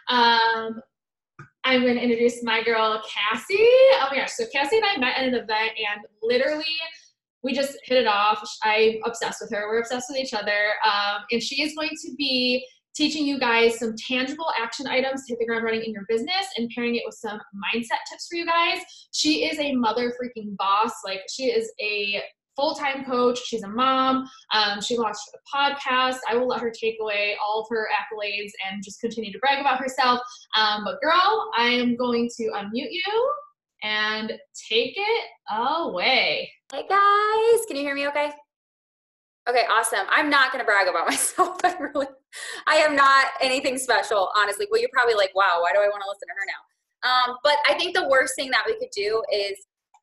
Um, I'm going to introduce my girl, Cassie. Oh my gosh. So Cassie and I met at an event and literally we just hit it off. I'm obsessed with her. We're obsessed with each other. And she is going to be teaching you guys some tangible action items to hit the ground running in your business and pairing it with some mindset tips for you guys. She is a mother freaking boss. Like, she is a full-time coach. She's a mom. She launched a podcast. I will let her take away all of her accolades and just continue to brag about herself. But girl, I am going to unmute you and take it away. Hey guys, can you hear me okay? Okay, awesome. I'm not going to brag about myself. I am not anything special, honestly. Well, you're probably like, wow, why do I want to listen to her now? But I think the worst thing that we could do is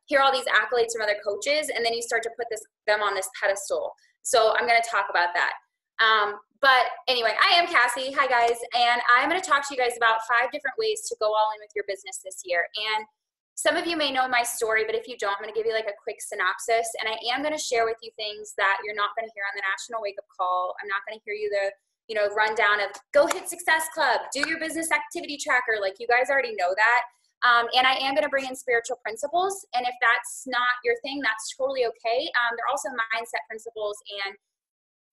hear all these accolades from other coaches, and then you start to put them on this pedestal. So I'm going to talk about that. But anyway, I am Cassie. Hi guys. And I'm going to talk to you guys about 5 different ways to go all in with your business this year. And some of you may know my story, but if you don't, I'm going to give you like a quick synopsis. And I am going to share with you things that you're not going to hear on the National Wake Up Call. I'm not going to hear you the rundown of go hit Success Club, do your business activity tracker. Like, you guys already know that. And I am going to bring in spiritual principles. And if that's not your thing, that's totally okay. They're also mindset principles, and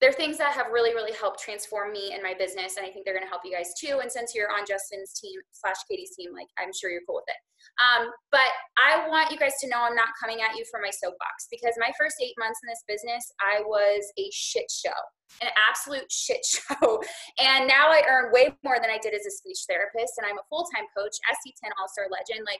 they're things that have really, really helped transform me and my business. And I think they're going to help you guys too. And since you're on Justin's team / Katie's team, like, I'm sure you're cool with it. But I want you guys to know I'm not coming at you for my soapbox, because my first 8 months in this business, I was a shit show, an absolute shit show. And now I earn way more than I did as a speech therapist. And I'm a full-time coach, SC10 All-Star legend. Like,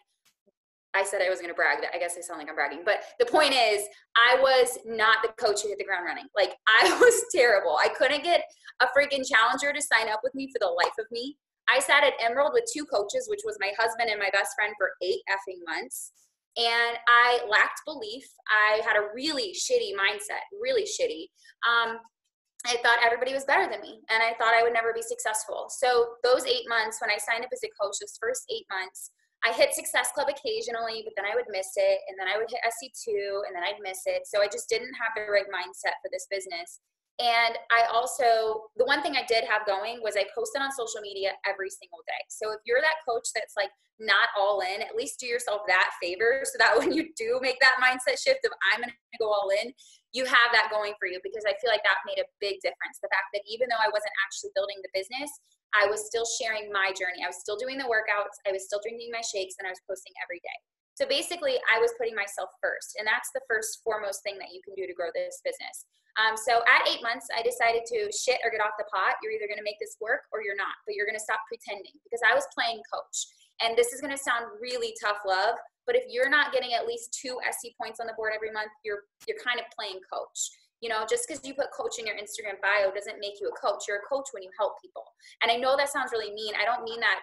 I said I was going to brag. I guess I sound like I'm bragging. But the point is, I was not the coach who hit the ground running. Like, I was terrible. I couldn't get a freaking challenger to sign up with me for the life of me. I sat at Emerald with 2 coaches, which was my husband and my best friend, for 8 effing months. And I lacked belief. I had a really shitty mindset, really shitty. I thought everybody was better than me, and I thought I would never be successful. So those 8 months, when I signed up as a coach, those first 8 months, I hit Success Club occasionally, but then I would miss it, and then I would hit SC2, and then I'd miss it. So I just didn't have the right mindset for this business. And I also, the one thing I did have going was I posted on social media every single day. So if you're that coach that's like not all in, at least do yourself that favor, so that when you do make that mindset shift of I'm going to go all in, you have that going for you, because I feel like that made a big difference. The fact that even though I wasn't actually building the business, I was still sharing my journey. I was still doing the workouts. I was still drinking my shakes, and I was posting every day. So basically, I was putting myself first, and that's the first foremost thing that you can do to grow this business. So at 8 months, I decided to shit or get off the pot. You're either going to make this work or you're not, but you're going to stop pretending, because I was playing coach. And this is going to sound really tough love, but if you're not getting at least 2 SC points on the board every month, you're kind of playing coach. You know, just because you put coach in your Instagram bio doesn't make you a coach. You're a coach when you help people. And I know that sounds really mean. I don't mean that.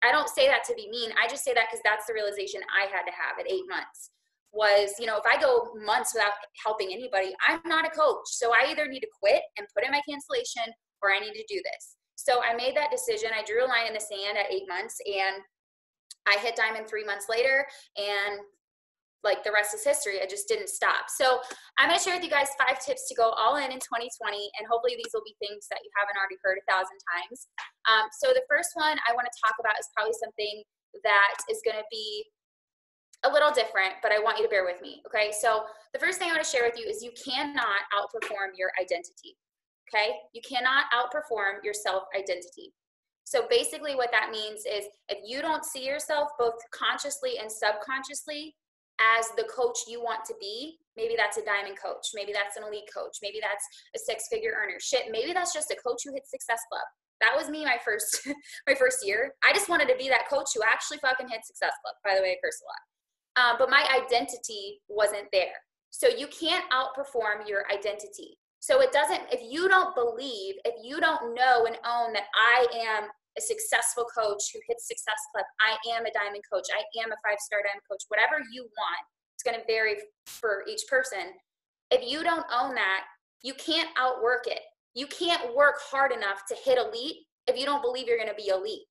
I don't say that to be mean. I just say that because that's the realization I had to have at 8 months. Was, you know, if I go months without helping anybody, I'm not a coach. So I either need to quit and put in my cancellation, or I need to do this. So I made that decision. I drew a line in the sand at 8 months, and I hit diamond 3 months later, and like the rest is history. I just didn't stop. So I'm going to share with you guys 5 tips to go all in 2020. And hopefully these will be things that you haven't already heard 1,000 times. So the first one I want to talk about is probably something that is going to be a little different, but I want you to bear with me. Okay. So the first thing I want to share with you is you cannot outperform your identity. Okay. You cannot outperform your self-identity. So basically what that means is if you don't see yourself both consciously and subconsciously as the coach you want to be, maybe that's a diamond coach, maybe that's an elite coach, maybe that's a 6-figure earner. Shit, maybe that's just a coach who hits Success Club. That was me my first year. I just wanted to be that coach who actually fucking hit Success Club. By the way, I curse a lot. But my identity wasn't there. So you can't outperform your identity. So it doesn't, if you don't believe, if you don't know and own that I am a successful coach who hits Success Club, I am a diamond coach, I am a 5-star diamond coach, whatever you want, it's going to vary for each person. If you don't own that, you can't outwork it. You can't work hard enough to hit elite if you don't believe you're going to be elite.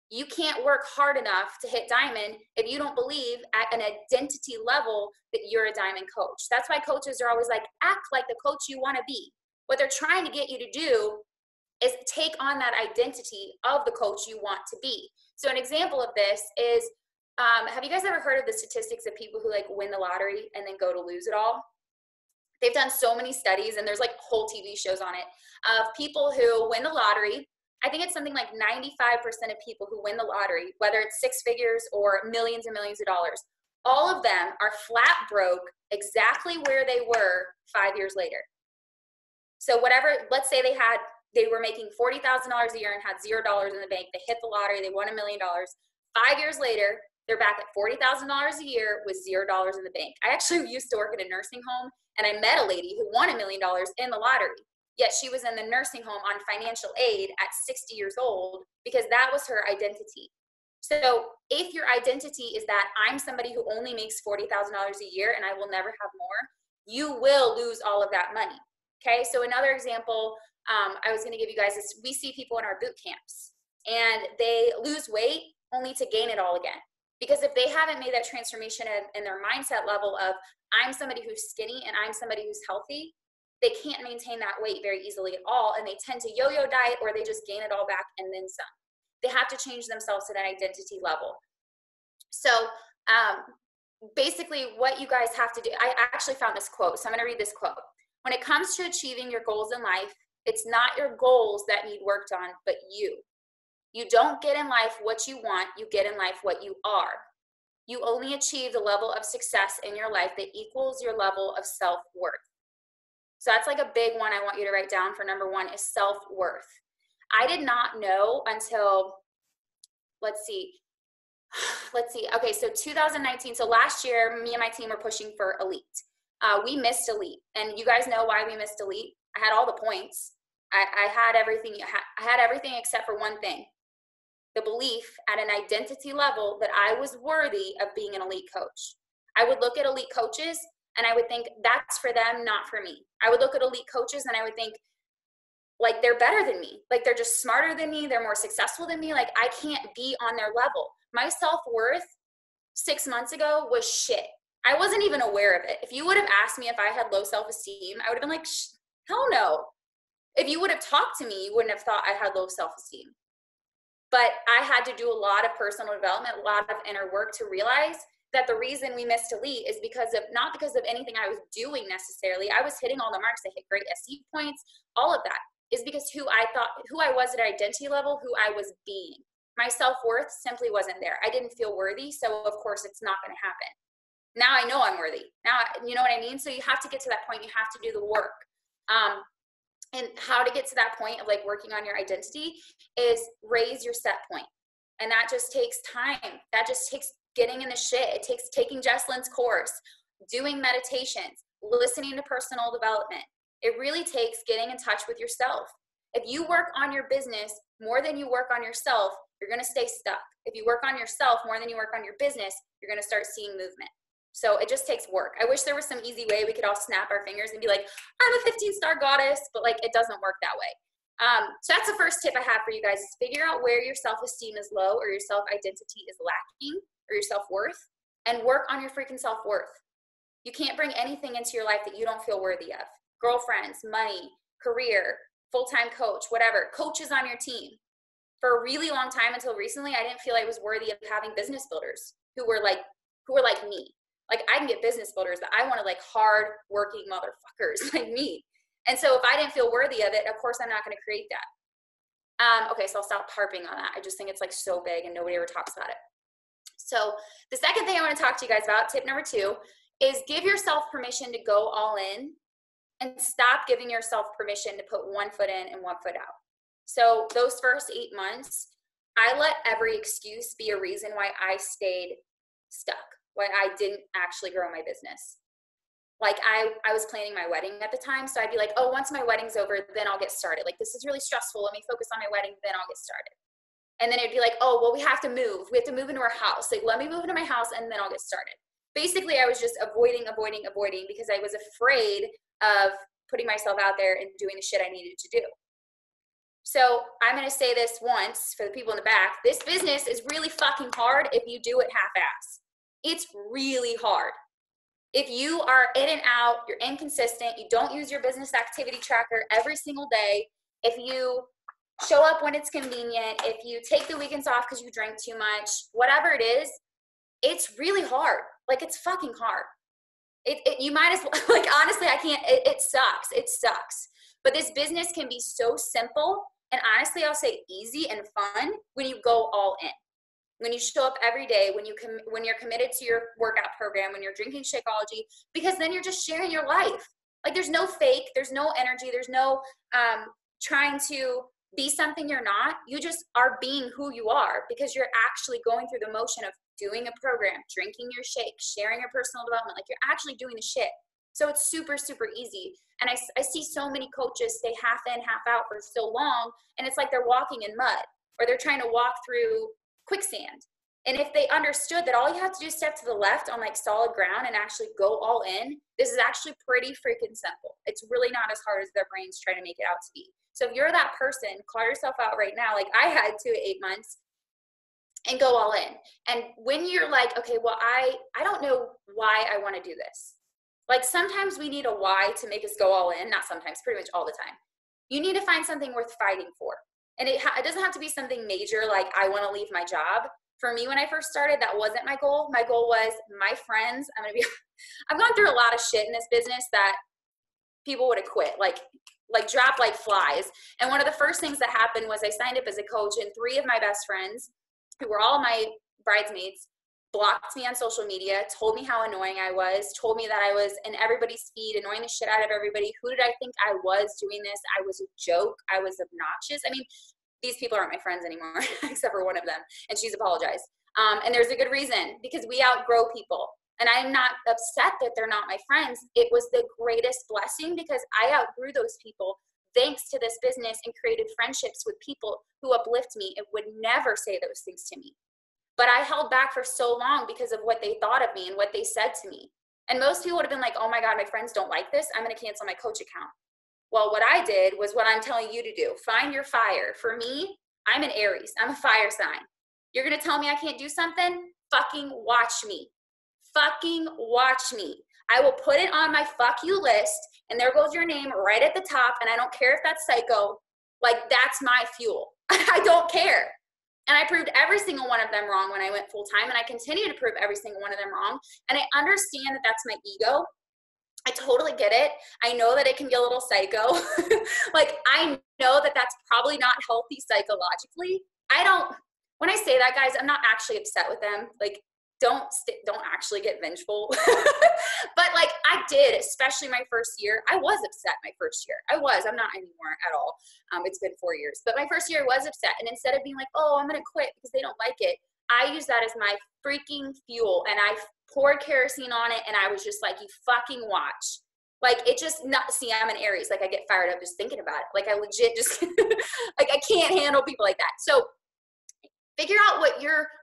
You can't work hard enough to hit diamond if you don't believe at an identity level that you're a diamond coach. That's why coaches are always like, act like the coach you want to be. What they're trying to get you to do is take on that identity of the coach you want to be. So an example of this is, have you guys ever heard of the statistics of people who like win the lottery and then go to lose it all? They've done so many studies, and there's like whole TV shows on it, of people who win the lottery. I think it's something like 95% of people who win the lottery, whether it's six figures or millions and millions of dollars, all of them are flat broke exactly where they were 5 years later. So whatever, let's say they were making $40,000 a year and had $0 in the bank. They hit the lottery, they won $1 million. 5 years later, they're back at $40,000 a year with $0 in the bank. I actually used to work in a nursing home, and I met a lady who won $1 million in the lottery. Yet she was in the nursing home on financial aid at 60 years old because that was her identity. So if your identity is that I'm somebody who only makes $40,000 a year and I will never have more, you will lose all of that money. Okay, so another example I was going to give you guys is we see people in our boot camps and they lose weight only to gain it all again. Because if they haven't made that transformation in their mindset level of I'm somebody who's skinny and I'm somebody who's healthy, they can't maintain that weight very easily at all, and they tend to yo-yo diet, or they just gain it all back and then some. They have to change themselves to that identity level. So basically what you guys have to do, I actually found this quote, so I'm going to read this quote. When it comes to achieving your goals in life, it's not your goals that need worked on, but you. You don't get in life what you want, you get in life what you are. You only achieve the level of success in your life that equals your level of self-worth. So that's like a big one I want you to write down for number one is self-worth. I did not know until, let's see. Okay, so 2019, so last year, me and my team were pushing for elite. We missed elite, and you guys know why we missed elite. I had all the points. I had everything. I had everything except for one thing. The belief at an identity level that I was worthy of being an elite coach. I would look at elite coaches and I would think that's for them, not for me. I would look at elite coaches and I would think like they're better than me. Like they're just smarter than me. They're more successful than me. Like I can't be on their level. My self-worth 6 months ago was shit. I wasn't even aware of it. If you would have asked me if I had low self-esteem, I would have been like, hell no. If you would have talked to me, you wouldn't have thought I had low self-esteem. But I had to do a lot of personal development, a lot of inner work to realize that the reason we missed elite is because of, not because of anything I was doing necessarily. I was hitting all the marks. I hit great SE points. All of that is because who I was at identity level, who I was being. My self-worth simply wasn't there. I didn't feel worthy. So of course it's not going to happen. Now I know I'm worthy. Now, you know what I mean? So you have to get to that point. You have to do the work. And how to get to that point of like working on your identity is raise your set point. And that just takes time. That just takes getting in the shit. It takes taking Jesslyn's course, doing meditations, listening to personal development. It really takes getting in touch with yourself. If you work on your business more than you work on yourself, you're going to stay stuck. If you work on yourself more than you work on your business, you're going to start seeing movement. So it just takes work. I wish there was some easy way we could all snap our fingers and be like, I'm a 15-star goddess, but like it doesn't work that way. So that's the first tip I have for you guys is figure out where your self-esteem is low or your self-identity is lacking or your self-worth and work on your freaking self-worth. You can't bring anything into your life that you don't feel worthy of. Girlfriends, money, career, full-time coach, whatever, coaches on your team. For a really long time until recently, I didn't feel I was worthy of having business builders who were like me. Like I can get business builders, but I wanted like hard working motherfuckers like me. And so if I didn't feel worthy of it, of course I'm not going to create that. Okay, so I'll stop harping on that. I just think it's like so big and nobody ever talks about it. So the second thing I want to talk to you guys about, tip number 2, is give yourself permission to go all in and stop giving yourself permission to put one foot in and one foot out. So those first 8 months, I let every excuse be a reason why I stayed stuck, why I didn't actually grow my business. Like I was planning my wedding at the time. So I'd be like, oh, once my wedding's over, then I'll get started. Like, this is really stressful. Let me focus on my wedding, then I'll get started. And then it'd be like, oh, well, we have to move. We have to move into our house. Like, let me move into my house and then I'll get started. Basically, I was just avoiding because I was afraid of putting myself out there and doing the shit I needed to do. So I'm going to say this once for the people in the back. This business is really fucking hard if you do it half-ass. It's really hard. If you are in and out, you're inconsistent, you don't use your business activity tracker every single day, if you show up when it's convenient, if you take the weekends off because you drank too much, whatever it is, it's really hard. Like, it's fucking hard. You might as well, like, honestly, I can't, it sucks. It sucks. But this business can be so simple, and honestly, I'll say easy and fun when you go all in. When you show up every day, when you're committed to your workout program, when you're drinking Shakeology, because then you're just sharing your life. Like, there's no fake, there's no energy, there's no trying to be something you're not. You just are being who you are, because you're actually going through the motion of doing a program, drinking your shake, sharing your personal development. Like, you're actually doing the shit. So it's super, super easy. And I see so many coaches stay half in, half out for so long, and it's like they're walking in mud, or they're trying to walk through quicksand. And if they understood that all you have to do is step to the left on like solid ground and actually go all in, this is actually pretty freaking simple. It's really not as hard as their brains try to make it out to be. So if you're that person, call yourself out right now, like I had to 8 months, and go all in. And when you're like, okay, well, I don't know why I want to do this. Like, sometimes we need a why to make us go all in. Not sometimes, pretty much all the time. You need to find something worth fighting for. And it doesn't have to be something major, like I want to leave my job. For me, when I first started, that wasn't my goal. My goal was my friends. I've gone through a lot of shit in this business that people would have quit, like dropped like flies. And one of the first things that happened was I signed up as a coach, and 3 of my best friends, who were all my bridesmaids, blocked me on social media, told me how annoying I was, told me that I was in everybody's feed, annoying the shit out of everybody. Who did I think I was doing this? I was a joke. I was obnoxious. I mean, these people aren't my friends anymore, except for one of them, and she's apologized. And there's a good reason, because we outgrow people. And I'm not upset that they're not my friends. It was the greatest blessing, because I outgrew those people thanks to this business, and created friendships with people who uplift me and would never say those things to me. But I held back for so long because of what they thought of me and what they said to me. And most people would have been like, oh my God, my friends don't like this, I'm going to cancel my coach account. Well, what I did was what I'm telling you to do. Find your fire. For me, I'm an Aries. I'm a fire sign. You're going to tell me I can't do something? Fucking watch me. Fucking watch me. I will put it on my fuck you list, and there goes your name right at the top, and I don't care if that's psycho. Like, that's my fuel. I don't care. And I proved every single one of them wrong when I went full time, and I continue to prove every single one of them wrong. And I understand that that's my ego. I totally get it. I know that it can be a little psycho. Like, I know that that's probably not healthy psychologically. When I say that, guys, I'm not actually upset with them. Like, don't actually get vengeful. But like, I did, especially my first year. I was upset my first year. I'm not anymore at all. It's been 4 years, but my first year I was upset. And instead of being like, oh, I'm going to quit because they don't like it, I used that as my freaking fuel, and I poured kerosene on it, and I was just like, you fucking watch. Like, it just see, I'm an Aries. Like, I get fired up just thinking about it. Like, I legit just, like, I can't handle people like that. So figure out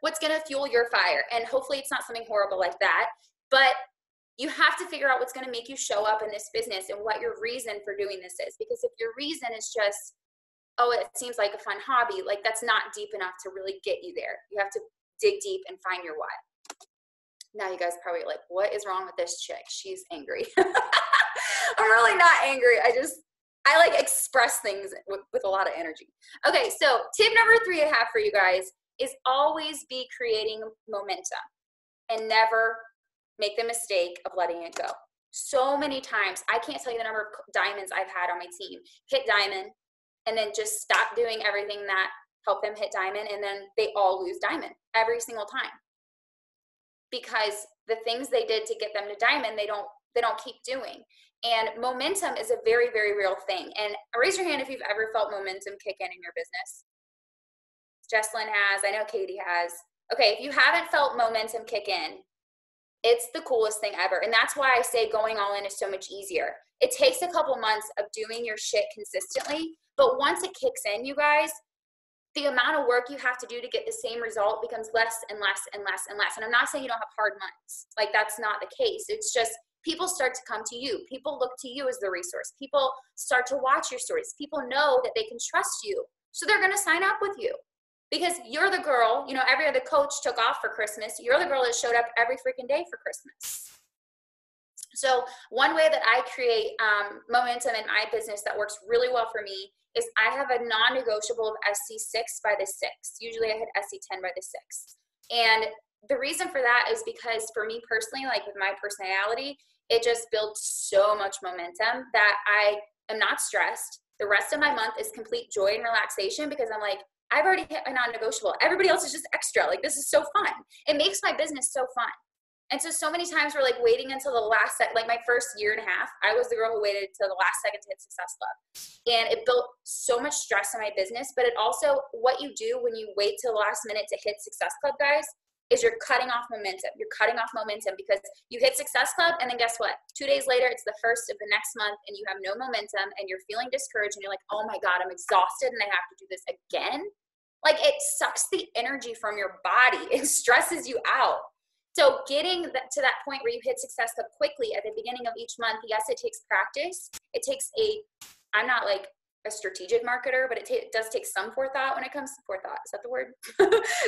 what's going to fuel your fire. And hopefully it's not something horrible like that, but you have to figure out what's going to make you show up in this business and what your reason for doing this is. Because if your reason is just, oh, it seems like a fun hobby, like, that's not deep enough to really get you there. You have to dig deep and find your why. Now you guys are probably like, what is wrong with this chick? She's angry. I'm really not angry. I like express things with a lot of energy. Okay, so tip number 3 I have for you guys is always be creating momentum, and never make the mistake of letting it go. So many times, I can't tell you the number of diamonds I've had on my team hit diamond, and then just stop doing everything that helped them hit diamond, and then they all lose diamond every single time. Because the things they did to get them to diamond, they don't keep doing. And momentum is a very, very real thing. And raise your hand if you've ever felt momentum kick in your business. Jesslyn has. I know Katie has. Okay, if you haven't felt momentum kick in, it's the coolest thing ever. And that's why I say going all in is so much easier. It takes a couple months of doing your shit consistently, but once it kicks in, you guys, the amount of work you have to do to get the same result becomes less and less and less and less. And I'm not saying you don't have hard months. Like, that's not the case. It's just people start to come to you. People look to you as the resource. People start to watch your stories. People know that they can trust you. So they're going to sign up with you. Because you're the girl, you know, every other coach took off for Christmas. You're the girl that showed up every freaking day for Christmas. So one way that I create momentum in my business that works really well for me is I have a non-negotiable of SC6 by the 6. Usually I hit SC10 by the 6. And the reason for that is because for me personally, like with my personality, it just builds so much momentum that I am not stressed. The rest of my month is complete joy and relaxation because I'm like, I've already hit my non-negotiable. Everybody else is just extra. Like, this is so fun. It makes my business so fun. And so many times we're like waiting until the last second. Like my first year and a half, I was the girl who waited till the last second to hit Success Club. And it built so much stress in my business. But it also, what you do when you wait till the last minute to hit Success Club, guys, is you're cutting off momentum. You're cutting off momentum because you hit Success Club and then guess what? 2 days later, it's the first of the next month and you have no momentum and you're feeling discouraged and you're like, oh my God, I'm exhausted and I have to do this again. Like, it sucks the energy from your body. It stresses you out. So getting to that point where you hit Success Club quickly at the beginning of each month, yes, it takes practice. It takes I'm not like a strategic marketer, but it does take some forethought when it comes to forethought. Is that the word?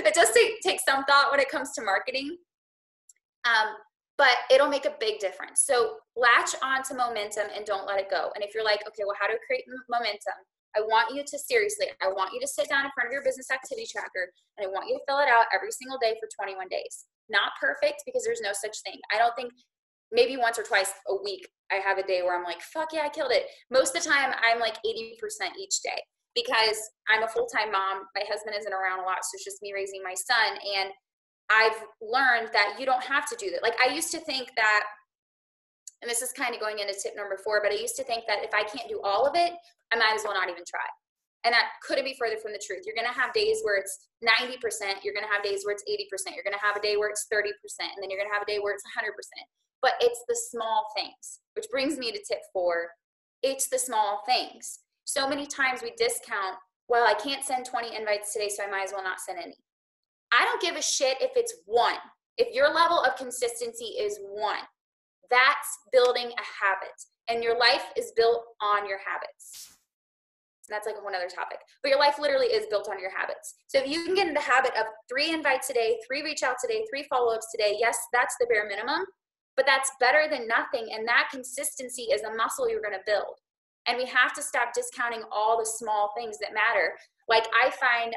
It does take some thought when it comes to marketing, but it'll make a big difference. So latch on to momentum and don't let it go. And if you're like, okay, well, how to create momentum? I want you to sit down in front of your business activity tracker and I want you to fill it out every single day for 21 days. Not perfect because there's no such thing. I don't think, maybe once or twice a week, I have a day where I'm like, fuck yeah, I killed it. Most of the time, I'm like 80% each day because I'm a full-time mom. My husband isn't around a lot, so it's just me raising my son. And I've learned that you don't have to do that. Like, I used to think that, and this is kind of going into tip number 4, but I used to think that if I can't do all of it, I might as well not even try. And that couldn't be further from the truth. You're going to have days where it's 90%. You're going to have days where it's 80%. You're going to have a day where it's 30%. And then you're going to have a day where it's 100%. But it's the small things, which brings me to tip 4. It's the small things. So many times we discount, well, I can't send 20 invites today, so I might as well not send any. I don't give a shit if it's 1. If your level of consistency is 1, that's building a habit. And your life is built on your habits. That's like a whole nother topic. But your life literally is built on your habits. So if you can get in the habit of 3 invites a day, 3 reach outs a day, 3 follow-ups today, yes, that's the bare minimum, but that's better than nothing. And that consistency is a muscle you're going to build. And we have to stop discounting all the small things that matter. Like, I find,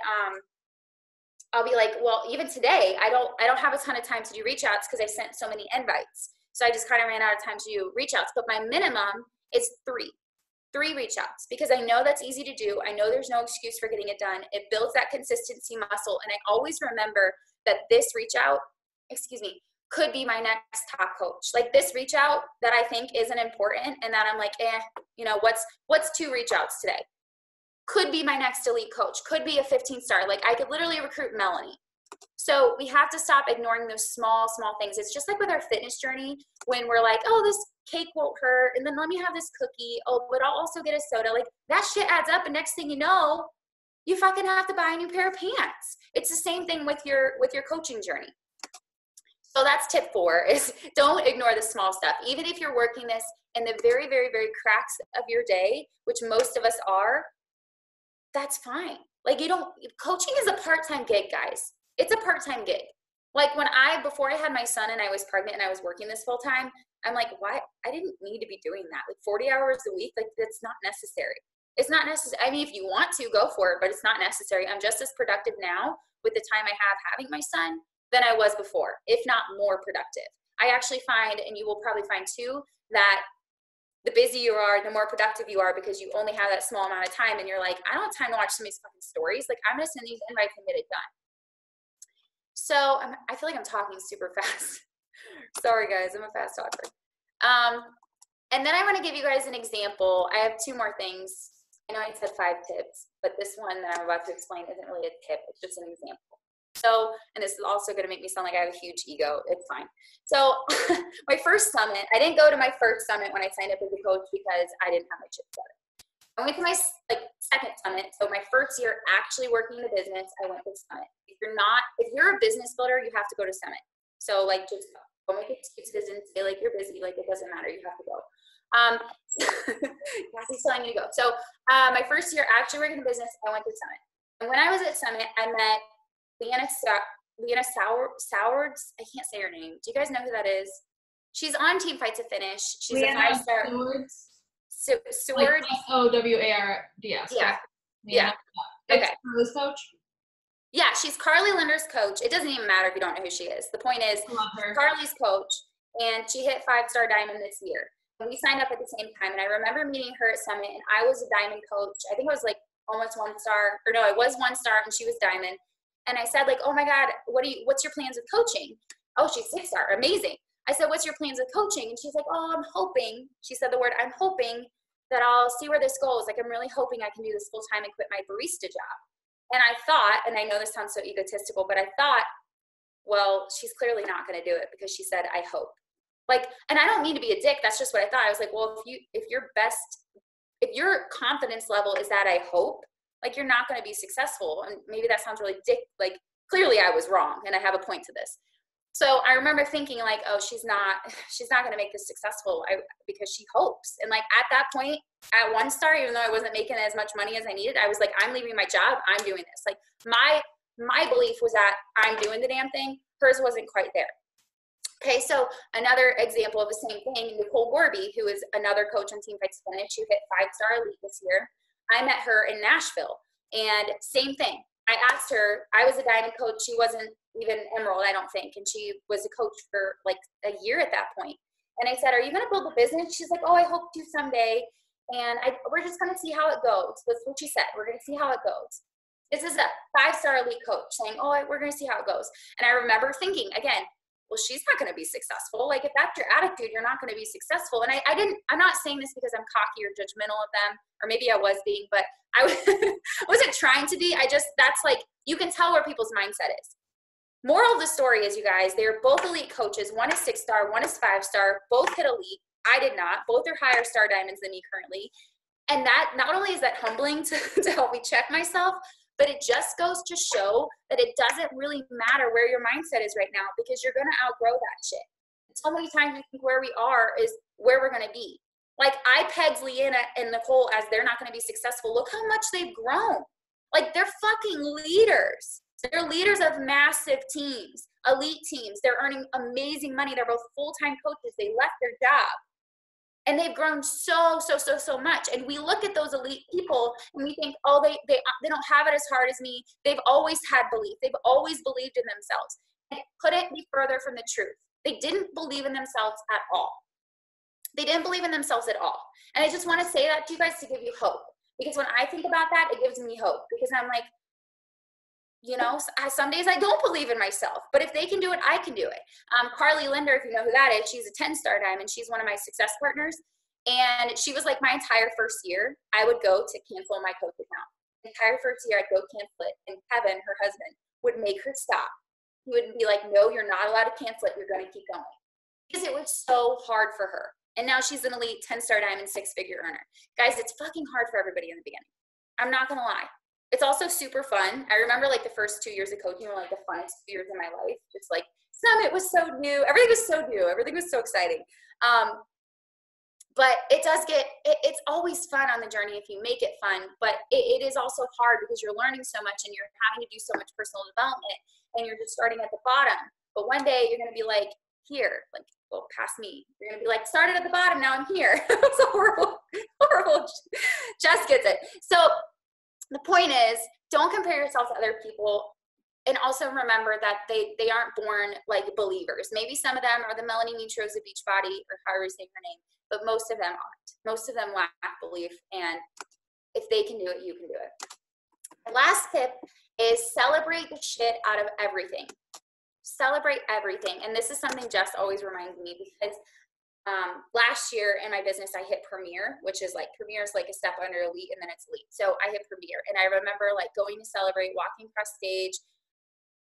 I'll be like, well, even today, I don't have a ton of time to do reach outs because I sent so many invites. So I just kind of ran out of time to do reach outs. But my minimum is 3 reach outs because I know that's easy to do. I know there's no excuse for getting it done. It builds that consistency muscle. And I always remember that this reach out, could be my next top coach. Like, this reach out that I think isn't important and that I'm like, what's 2 reach outs today? Could be my next elite coach. Could be a 15-star. Like, I could literally recruit Melanie. So we have to stop ignoring those small things. It's just like with our fitness journey when we're like, oh, this cake won't hurt. And then let me have this cookie. Oh, but I'll also get a soda. Like, that shit adds up. And next thing you know, you fucking have to buy a new pair of pants. It's the same thing with your coaching journey. So that's tip 4 is don't ignore the small stuff. Even if you're working this in the very, very, very cracks of your day, which most of us are, that's fine. Like, coaching is a part-time gig, guys. It's a part-time gig. Like, before I had my son and I was pregnant and I was working this full time, I'm like, why? I didn't need to be doing that. Like, 40 hours a week, like, that's not necessary. It's not necessary. I mean, if you want to, go for it, but it's not necessary. I'm just as productive now with the time I have having my son than I was before, if not more productive. I actually find, and you will probably find too, that the busier you are, the more productive you are because you only have that small amount of time and you're like, I don't have time to watch somebody's fucking stories. Like, I'm going to send these invites and get it done. So I feel like I'm talking super fast. Sorry, guys. I'm a fast talker. And then I want to give you guys an example. I have 2 more things. I know I said 5 tips, but this one that I'm about to explain isn't really a tip. It's just an example. So, and this is also going to make me sound like I have a huge ego. It's fine. So my first summit, I didn't go to my first summit when I signed up as a coach because I didn't have my shit together. I went to my second summit. So my first year actually working in the business, I went to summit. If you're a business builder, you have to go to summit. So like, just don't make excuses and say like you're busy. Like, it doesn't matter. You have to go. Cassie's telling me to go. So my first year actually working in the business, I went to summit. And when I was at summit, I met Leanna Sowards. I can't say her name. Do you guys know who that is? She's on Team Fight to Finish. She's a Leanna 5-star. Sword. Like SOWARDS. Yeah. Yeah. Okay. Carly's coach. Yeah, she's Carly Linder's coach. It doesn't even matter if you don't know who she is. The point is, Carly's coach, and she hit 5-star diamond this year. And we signed up at the same time. And I remember meeting her at Summit, and I was a diamond coach. I think I was like almost 1 star, or no, I was 1 star, and she was diamond. And I said, like, oh my God, what's your plans with coaching? Oh, she's 6-star, amazing. I said, what's your plans with coaching? And she's like, oh, I'm hoping. She said the word, I'm hoping that I'll see where this goes. Like, I'm really hoping I can do this full time and quit my barista job. And I thought, and I know this sounds so egotistical, but I thought, well, she's clearly not going to do it because she said, I hope. Like, and I don't mean to be a dick. That's just what I thought. I was like, well, if your confidence level is that I hope, like, you're not going to be successful. And maybe that sounds really dick. Like, clearly I was wrong, and I have a point to this. So I remember thinking, like, oh, she's not going to make this successful because she hopes. And like at that point, at 1 star, even though I wasn't making as much money as I needed, I was like, I'm leaving my job. I'm doing this. Like my belief was that I'm doing the damn thing. Hers wasn't quite there. Okay, so another example of the same thing, Nicole Gorby, who is another coach on Team Fight to Finish, who hit 5-star elite this year. I met her in Nashville, and same thing. I asked her, I was a diamond coach. She wasn't even emerald, I don't think. And she was a coach for like a year at that point. And I said, are you going to build a business? She's like, oh, I hope to someday. And we're just going to see how it goes. That's what she said. We're going to see how it goes. This is a 5-star elite coach saying, oh, we're going to see how it goes. And I remember thinking, again, well, she's not going to be successful. Like, if that's your attitude, you're not going to be successful. And I'm not saying this because I'm cocky or judgmental of them, or maybe I was being, but I wasn't trying to be. That's like, you can tell where people's mindset is. Moral of the story is, you guys, they're both elite coaches. One is 6-star, one is 5-star, both hit elite. I did not. Both are higher star diamonds than me currently. And that, not only is that humbling to help me check myself, but it just goes to show that it doesn't really matter where your mindset is right now, because you're going to outgrow that shit. So many times we think where we are is where we're going to be. Like, I pegged Leanna and Nicole as they're not going to be successful. Look how much they've grown. Like, they're fucking leaders. They're leaders of massive teams, elite teams. They're earning amazing money. They're both full-time coaches. They left their job. And they've grown so much. And we look at those elite people and we think, oh, they don't have it as hard as me. They've always had belief. They've always believed in themselves. And it couldn't be further from the truth. They didn't believe in themselves at all. They didn't believe in themselves at all. And I just want to say that to you guys to give you hope. Because when I think about that, it gives me hope. Because I'm like, you know, some days I don't believe in myself, but if they can do it, I can do it. Carly Linder, if you know who that is, she's a 10-star diamond. She's one of my success partners. And she was like, my entire first year, I would go to cancel my coach account. The entire first year, I'd go cancel it. And Kevin, her husband, would make her stop. He would be like, no, you're not allowed to cancel it. You're going to keep going. Because it was so hard for her. And now she's an elite 10-star diamond, 6-figure earner. Guys, it's fucking hard for everybody in the beginning. I'm not going to lie. It's also super fun. I remember like the first 2 years of coaching were like the funnest 2 years of my life. Just like Summit was so new. Everything was so new. Everything was so exciting. But it does it's always fun on the journey if you make it fun. But it is also hard because you're learning so much and you're having to do so much personal development and you're just starting at the bottom. But one day you're going to be like, here, like, well, past me. You're going to be like, started at the bottom, now I'm here. It's a horrible. Jess gets it. So the point is, don't compare yourself to other people, and also remember that they aren't born like believers. Maybe some of them are the Melanie Mitros of Beachbody, or however you say her name, but most of them aren't. Most of them lack belief, and if they can do it, you can do it. The last tip is celebrate the shit out of everything. Celebrate everything, and this is something Jess always reminds me, because last year in my business, I hit Premier, which is like, Premier is like a step under elite and then it's elite. So I hit Premier, and I remember like going to celebrate, walking across stage.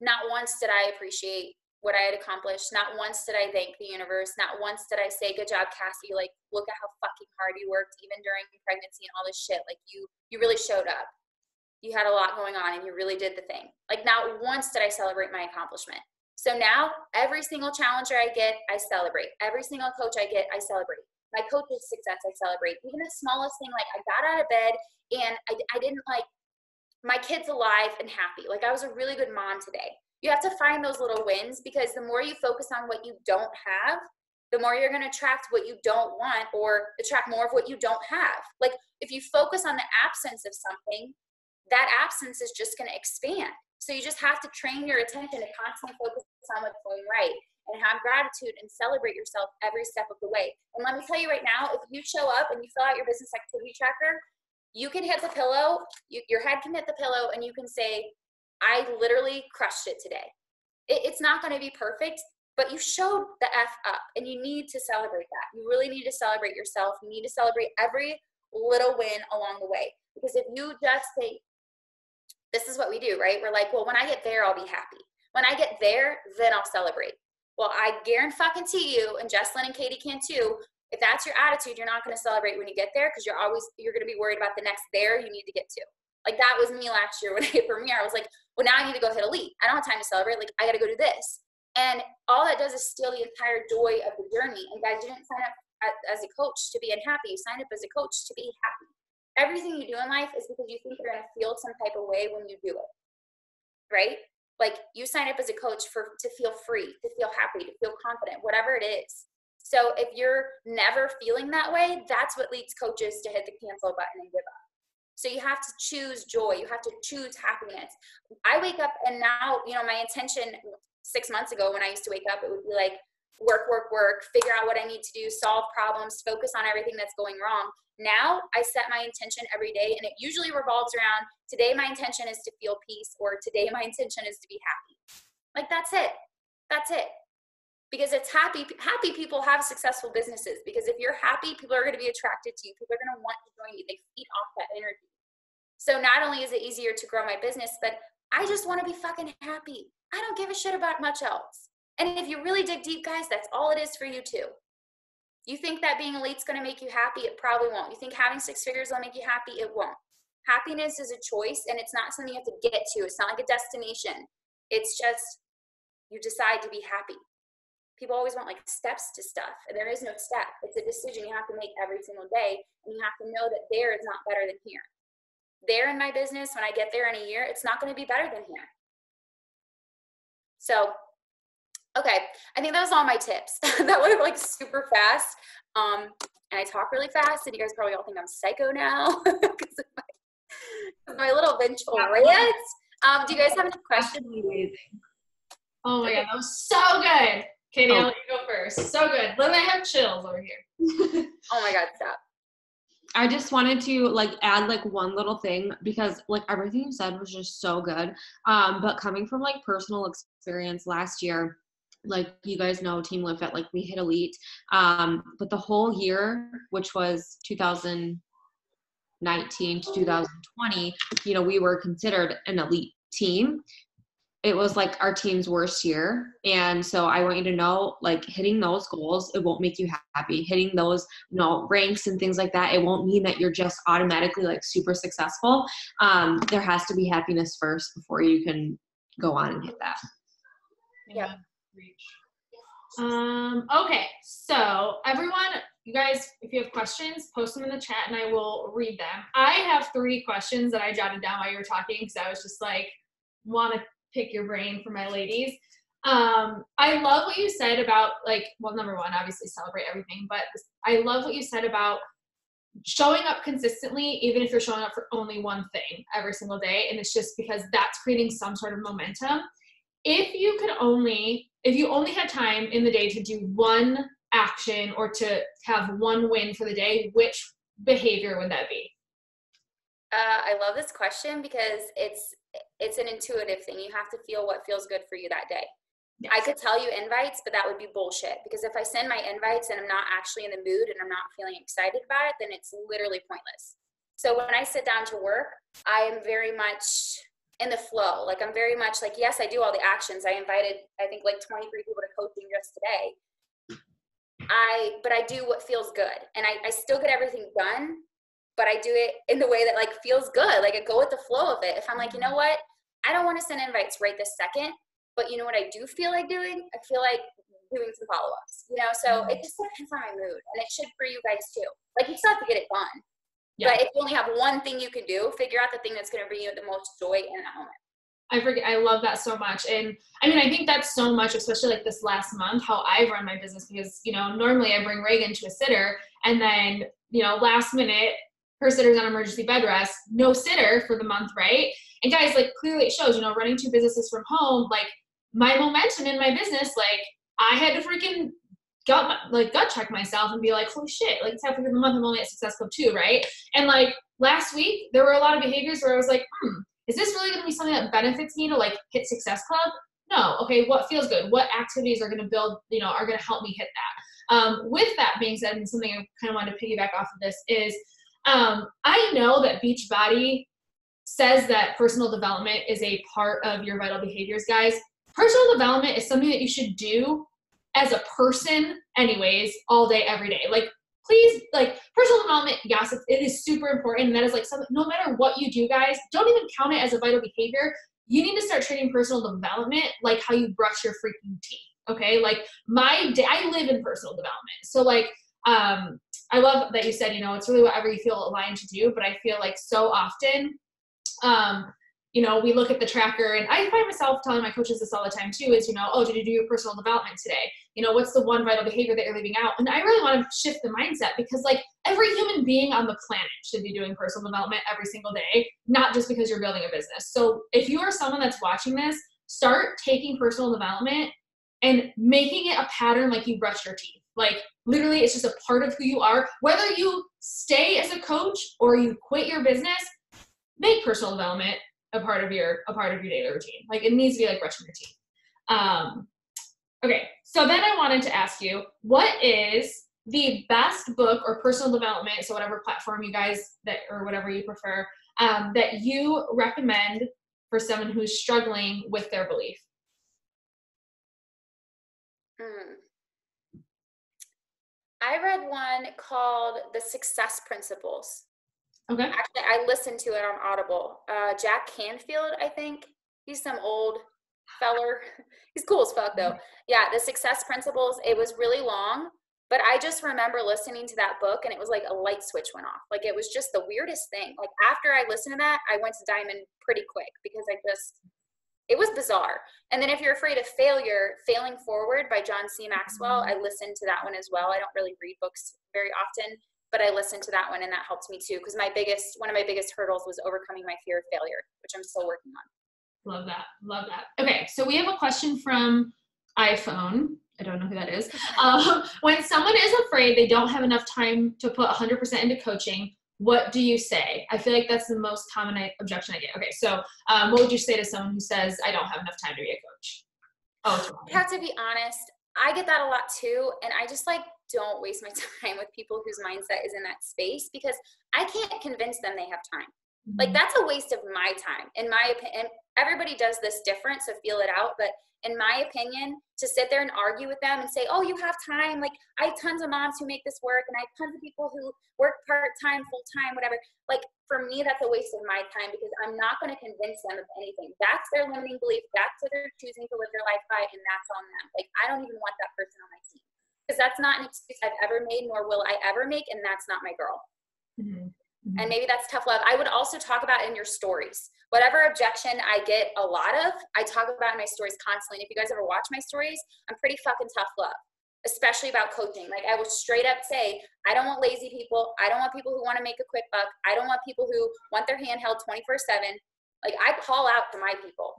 Not once did I appreciate what I had accomplished. Not once did I thank the universe. Not once did I say, good job, Cassie. Like, look at how fucking hard you worked, even during pregnancy and all this shit. Like, you really showed up. You had a lot going on and you really did the thing. Like, not once did I celebrate my accomplishment. So now, every single challenger I get, I celebrate. Every single coach I get, I celebrate. My coach's success, I celebrate. Even the smallest thing, like I got out of bed and I didn't like, my kid's alive and happy. Like, I was a really good mom today. You have to find those little wins, because the more you focus on what you don't have, the more you're going to attract what you don't want or attract more of what you don't have. Like if you focus on the absence of something, that absence is just going to expand. So you just have to train your attention to constantly focus on what's going right and have gratitude and celebrate yourself every step of the way. And let me tell you right now, if you show up and you fill out your business activity tracker, you can hit the pillow, your head can hit the pillow, and you can say, I literally crushed it today. It's not going to be perfect, but you showed the F up, and you need to celebrate that. You really need to celebrate yourself. You need to celebrate every little win along the way. Because if you just say, this is what we do, right? We're like, well, when I get there, I'll be happy. When I get there, then I'll celebrate. Well, I guarantee you, and Jesslyn and Katie can too, if that's your attitude, you're not going to celebrate when you get there because you're going to be worried about the next there you need to get to. Like that was me last year when I hit Premiere. I was like, well, now I need to go hit Elite. I don't have time to celebrate. Like, I got to go do this. And all that does is steal the entire joy of the journey. And guys, you didn't sign up as a coach to be unhappy. You signed up as a coach to be happy. Everything you do in life is because you think you're going to feel some type of way when you do it, right? Like you sign up as a coach to feel free, to feel happy, to feel confident, whatever it is. So if you're never feeling that way, that's what leads coaches to hit the cancel button and give up. So you have to choose joy. You have to choose happiness. I wake up and now, my intention 6 months ago when I used to wake up, it would be like work, figure out what I need to do, solve problems, focus on everything that's going wrong. Now I set my intention every day and it usually revolves around today my intention is to feel peace or today my intention is to be happy. Like that's it. That's it. Because it's happy people have successful businesses because if you're happy, people are going to be attracted to you. People are going to want to join you. They feed off that energy. So not only is it easier to grow my business, but I just want to be fucking happy. I don't give a shit about much else. And if you really dig deep, guys, that's all it is for you too. You think that being elite is going to make you happy? It probably won't. You think having 6 figures will make you happy? It won't. Happiness is a choice, and it's not something you have to get to. It's not like a destination. It's just you decide to be happy. People always want like steps to stuff, and there is no step. It's a decision you have to make every single day, and you have to know that there is not better than here. There in my business, when I get there in a year, it's not going to be better than here. So okay, I think that was all my tips. That went like super fast. And I talk really fast, and you guys probably all think I'm psycho now because of my little vengeful rants. Do you guys have any questions? Oh my God, that was so good. Katie, I'll let you go first. So good. Literally, I have chills over here. Oh my God, stop. I just wanted to add one little thing because everything you said was just so good. But coming from personal experience last year, you guys know, Team Live Fit, we hit elite. But the whole year, which was 2019 to 2020, we were considered an elite team. It was our team's worst year. And so I want you to know, hitting those goals, it won't make you happy. Hitting those, ranks and things like that, it won't mean that you're just automatically super successful. There has to be happiness first before you can go on and hit that. Yeah. Okay, so everyone, you guys, if you have questions, post them in the chat and I will read them. I have 3 questions that I jotted down while you were talking because I was just want to pick your brain for my ladies. I love what you said about number one, obviously celebrate everything, but I love what you said about showing up consistently, even if you're showing up for only one thing every single day. And it's just because that's creating some sort of momentum. If you only had time in the day to do one action or to have one win for the day, which behavior would that be? I love this question because it's an intuitive thing. You have to feel what feels good for you that day. Yes. I could tell you invites, but that would be bullshit because if I send my invites and I'm not actually in the mood and I'm not feeling excited about it, then it's literally pointless. So when I sit down to work, I am very much in the flow. I'm very much yes, I do all the actions. I invited, I think 23 people to coaching just today. But I do what feels good. And I still get everything done, but I do it in the way that feels good. I go with the flow of it. If I'm you know what? I don't want to send invites right this second, but you know what I do feel like doing? I feel like doing some follow-ups, So it just depends on my mood. And it should for you guys too. You still have to get it done. Yeah. But if you only have one thing you can do, figure out the thing that's going to bring you the most joy in that moment. I love that so much. And I mean, I think that's so much, especially like this last month, how I've run my business, because, you know, normally I bring Reagan to a sitter and then, you know, last minute her sitter's on emergency bed rest, no sitter for the month. Right. And guys, like clearly it shows, you know, running 2 businesses from home, like my momentum in my business, like I had to freaking gut check myself and be like, holy shit, like it's halfway through the month, I'm only at Success Club 2, right? And like last week, there were a lot of behaviors where I was like, is this really going to be something that benefits me to like hit Success Club? No. Okay, what feels good? What activities are going to build, you know, are going to help me hit that? With that being said, and something I kind of wanted to piggyback off of this is, I know that Beachbody says that personal development is a part of your vital behaviors, guys. Personal development is something that you should do as a person anyways, all day, every day. Like, please, like personal development, yes, it is super important. And that is like something, no matter what you do, guys, don't even count it as a vital behavior. You need to start treating personal development like how you brush your freaking teeth. Okay. Like I live in personal development. So like, I love that you said, you know, it's really whatever you feel aligned to do, but I feel like so often, you know, we look at the tracker, and I find myself telling my coaches this all the time too, is, you know, oh, did you do your personal development today? You know, what's the one vital behavior that you're leaving out? And I really want to shift the mindset, because like every human being on the planet should be doing personal development every single day, not just because you're building a business. So if you are someone that's watching this, start taking personal development and making it a pattern like you brush your teeth. Like literally it's just a part of who you are. Whether you stay as a coach or you quit your business, make personal development a part of your daily routine. Like it needs to be like brushing your teeth. Okay, so then I wanted to ask you, what is the best book or personal development, so whatever platform you guys that or whatever you prefer, that you recommend for someone who's struggling with their belief? I read one called The Success Principles. Okay. Actually, I listened to it on Audible. Jack Canfield, I think. He's some old feller. He's cool as fuck, though. Yeah, The Success Principles. It was really long, but I just remember listening to that book, and it was like a light switch went off. Like, it was just the weirdest thing. Like, after I listened to that, I went to Diamond pretty quick, because it was bizarre. And then If You're Afraid of Failure, Failing Forward by John C. Maxwell, I listened to that one as well. I don't really read books very often, but I listened to that one, and that helped me too, because one of my biggest hurdles was overcoming my fear of failure, which I'm still working on. Love that. Love that. Okay, so we have a question from iPhone. I don't know who that is. When someone is afraid they don't have enough time to put 100% into coaching, what do you say? I feel like that's the most common objection I get. Okay, so what would you say to someone who says, I don't have enough time to be a coach? I have to be honest. I get that a lot too, and I just don't waste my time with people whose mindset is in that space, because I can't convince them they have time. Mm-hmm. Like, that's a waste of my time, in my opinion. Everybody does this different, so feel it out. But in my opinion, to sit there and argue with them and say, oh, you have time. Like, I have tons of moms who make this work, and I have tons of people who work part-time, full-time, whatever. Like, for me, that's a waste of my time, because I'm not going to convince them of anything. That's their limiting belief. That's what they're choosing to live their life by, and that's on them. Like, I don't even want that person on my team, because that's not an excuse I've ever made, nor will I ever make, and that's not my girl. Mm-hmm. Mm-hmm. And maybe that's tough love. I would also talk about in your stories. Whatever objection I get a lot of, I talk about in my stories constantly. And if you guys ever watch my stories, I'm pretty fucking tough love, especially about coaching. Like, I will straight up say, I don't want lazy people. I don't want people who want to make a quick buck. I don't want people who want their hand held 24/7. Like, I call out to my people.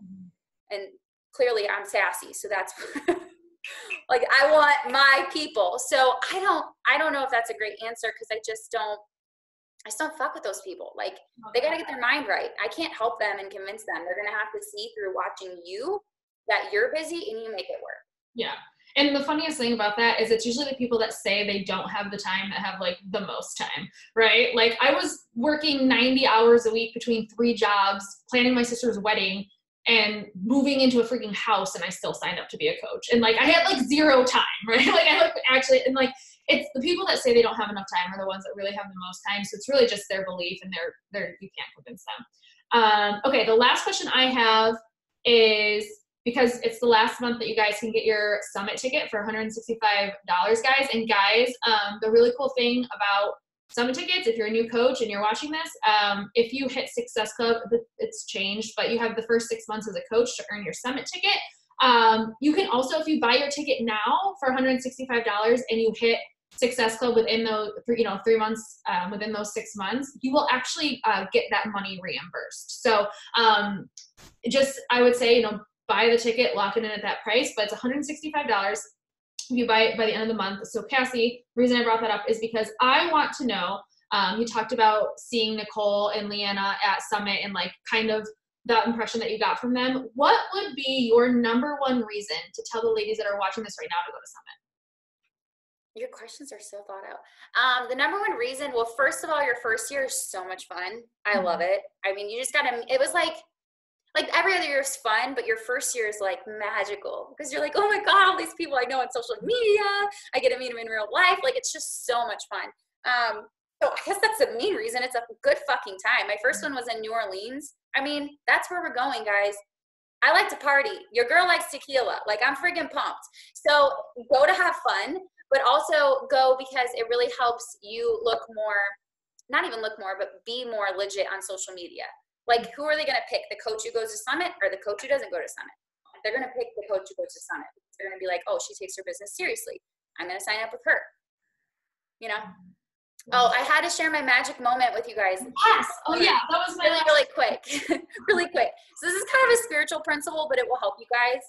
And clearly I'm sassy, so that's like, I want my people. So I don't know if that's a great answer, because I just don't fuck with those people. Like, they got to get their mind right. I can't help them and convince them. They're going to have to see through watching you that you're busy and you make it work. Yeah. And the funniest thing about that is it's usually the people that say they don't have the time that have like the most time, right? Like, I was working 90 hours a week between 3 jobs, planning my sister's wedding, and moving into a freaking house, and I still signed up to be a coach. And like, I had like 0 time, right? Like, I actually, and like, it's the people that say they don't have enough time are the ones that really have the most time. So it's really just their belief, and you can't convince them. Okay, the last question I have is, because it's the last month that you guys can get your summit ticket for $165, guys. And guys, the really cool thing about Summit tickets, if you're a new coach and you're watching this, if you hit Success Club, it's changed, but you have the first 6 months as a coach to earn your Summit ticket. You can also, if you buy your ticket now for $165 and you hit Success Club within those 3 months, within those 6 months, you will actually get that money reimbursed. So I would say, buy the ticket, lock it in at that price, but it's $165 if you buy it by the end of the month. So Cassie, the reason I brought that up is because I want to know, you talked about seeing Nicole and Leanna at Summit and like kind of that impression that you got from them. What would be your number one reason to tell the ladies that are watching this right now to go to Summit? Your questions are so thought out. The number one reason, well, first of all, your first year is so much fun. I love it. I mean, you just it was like every other year is fun, but your first year is like magical because you're like, oh my God, all these people I know on social media, I get to meet them in real life. Like, it's just so much fun. So I guess that's the main reason. It's a good fucking time. My first one was in New Orleans. I mean, that's where we're going, guys. I like to party. Your girl likes tequila. Like, I'm freaking pumped. So go to have fun, but also go because it really helps you look more, not even look more, but be more legit on social media. Like, who are they going to pick? The coach who goes to Summit or the coach who doesn't go to Summit? They're going to pick the coach who goes to Summit. They're going to be like, oh, she takes her business seriously. I'm going to sign up with her. Oh, I had to share my magic moment with you guys. Yes. Oh, yeah. That was my really quick. Really quick. So this is kind of a spiritual principle, but it will help you guys.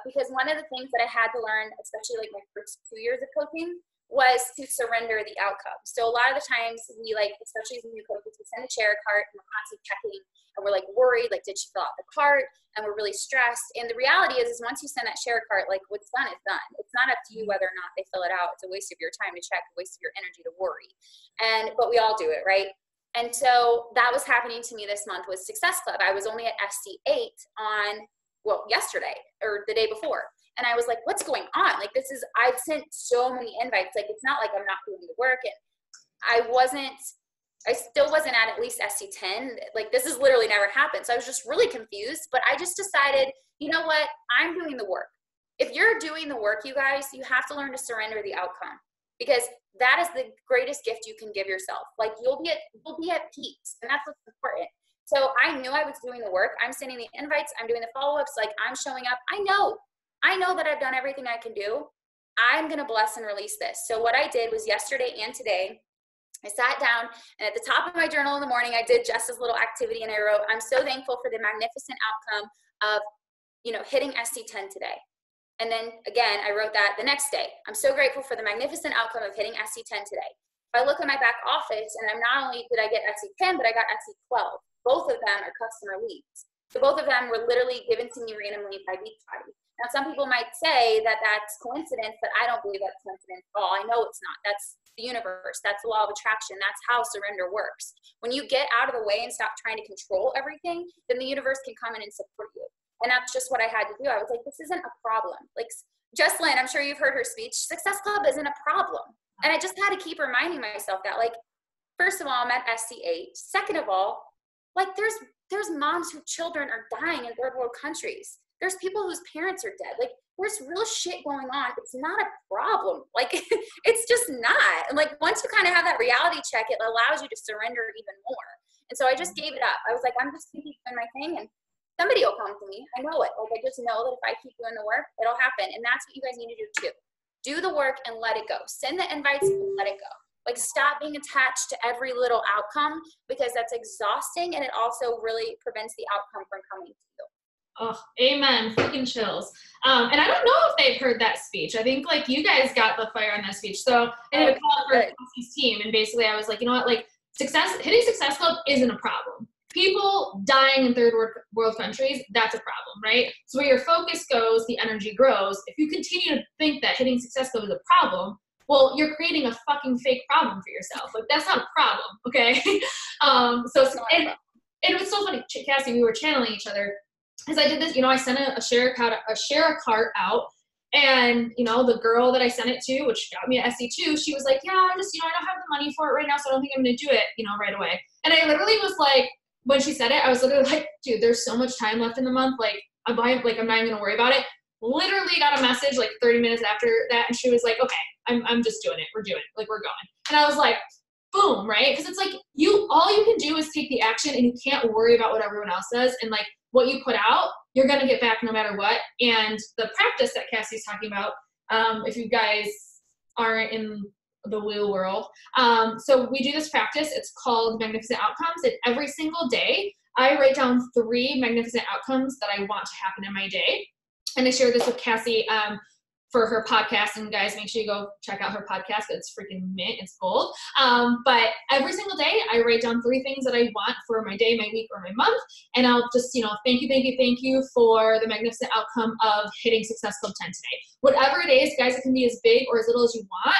Because one of the things that I had to learn, especially like my first 2 years of coaching, was to surrender the outcome. So a lot of the times we especially as new coaches, we send a chair cart and we're constantly checking and we're like worried, like, did she fill out the cart? And we're really stressed. And the reality is once you send that share cart, like, what's done is done. It's not up to you whether or not they fill it out. It's a waste of your time to check, a waste of your energy to worry. But we all do it, right? And so that was happening to me this month with Success Club. I was only at SC8 yesterday or the day before. And I was like, what's going on? Like, I've sent so many invites. Like, it's not like I'm not doing the work. And I still wasn't at least SC10. Like, this has literally never happened. So I was just really confused, but I just decided, you know what? I'm doing the work. If you're doing the work, you guys, you have to learn to surrender the outcome because that is the greatest gift you can give yourself. Like, you'll be at peace, and that's what's important. So I knew I was doing the work. I'm sending the invites. I'm doing the follow-ups. Like, I'm showing up. I know that I've done everything I can do. I'm going to bless and release this. So what I did was yesterday and today, I sat down and at the top of my journal in the morning, I did just this little activity and I wrote, I'm so thankful for the magnificent outcome of, hitting SC10 today. And then again, I wrote that the next day. I'm so grateful for the magnificent outcome of hitting SC10 today. If I look at my back office and not only did I get SC10, but I got SC12. Both of them are customer leads. So both of them were literally given to me randomly by Biltz. Now, some people might say that that's coincidence, but I don't believe that's coincidence at all. I know it's not. That's the universe. That's the law of attraction. That's how surrender works. When you get out of the way and stop trying to control everything, then the universe can come in and support you. And that's just what I had to do. I was like, this isn't a problem. Like, Jesslyn, I'm sure you've heard her speech, Success Club isn't a problem. And I just had to keep reminding myself that, like, first of all, I'm at SC8. Second of all, like, there's moms whose children are dying in third world countries. There's people whose parents are dead. Like, there's real shit going on. It's not a problem. Like, it's just not. And like, once you kind of have that reality check, it allows you to surrender even more. And so I just gave it up. I was like, I'm just going to keep doing my thing and somebody will come to me. I know it. Like, I just know that if I keep doing the work, it'll happen. And that's what you guys need to do too. Do the work and let it go. Send the invites and let it go. Like, stop being attached to every little outcome because that's exhausting and it also really prevents the outcome from coming to you. Oh, amen. Freaking chills. And I don't know if they've heard that speech. I think like you guys got the fire on that speech. So I did a call for Cassie's team and basically I was like, you know what, like hitting Success Club isn't a problem. People dying in third world countries, that's a problem, right? So where your focus goes, the energy grows. If you continue to think that hitting Success Club is a problem, well, you're creating a fucking fake problem for yourself. Like, that's not a problem, okay? It was so funny, Cassie, we were channeling each other. Because I did this, I sent a share cart out, and the girl that I sent it to, which got me an SC2, she was like, yeah, I just I don't have the money for it right now, so I don't think I'm gonna do it, right away. And I literally was like, when she said it, I was literally like, dude, there's so much time left in the month, like I'm not even gonna worry about it. Literally got a message like 30 minutes after that, and she was like, okay, I'm just doing it. We're doing it, like we're going. And I was like, boom, right? Because it's like all you can do is take the action, and you can't worry about what everyone else says. And like what you put out, you're gonna get back no matter what. And the practice that Cassie's talking about, if you guys aren't in the woo world, so we do this practice. It's called Magnificent Outcomes, and every single day I write down 3 magnificent outcomes that I want to happen in my day. And I shared this with Cassie for her podcast. And guys, make sure you go check out her podcast. It's freaking mint. It's gold. But every single day, I write down 3 things that I want for my day, my week, or my month. And I'll just, thank you for the magnificent outcome of hitting Success Club 10 today. Whatever it is, guys, it can be as big or as little as you want.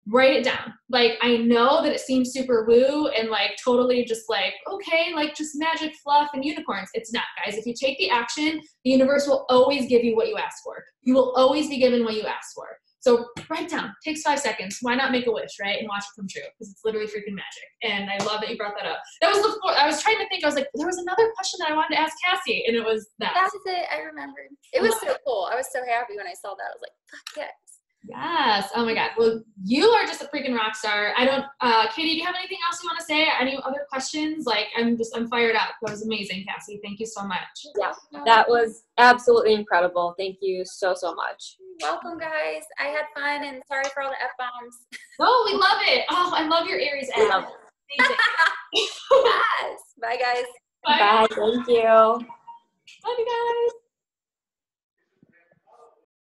Write it down. Like, I know that it seems super woo and like totally just like, okay, like just magic fluff and unicorns. It's not, guys. If you take the action, the universe will always give you what you ask for. You will always be given what you ask for. So write down. Takes 5 seconds. Why not make a wish, right? And watch it come true, because it's literally freaking magic. And I love that you brought that up. That was I was trying to think. I was like, there was another question that I wanted to ask Cassie, and it was that. That's it. I remembered. It was so cool. I was so happy when I saw that. I was like, fuck yes. Yes. Oh my God. Well, you are just a freaking rock star. Katie, do you have anything else you want to say? Any other questions? Like, I'm fired up. That was amazing, Cassie. Thank you so much. Yeah, that was absolutely incredible. Thank you so, so much. You're welcome, guys. I had fun, and sorry for all the F-bombs. Oh, we love it. Oh, I love your Aries app. Yes. Bye, guys. Bye. Bye. Thank you. Love you guys.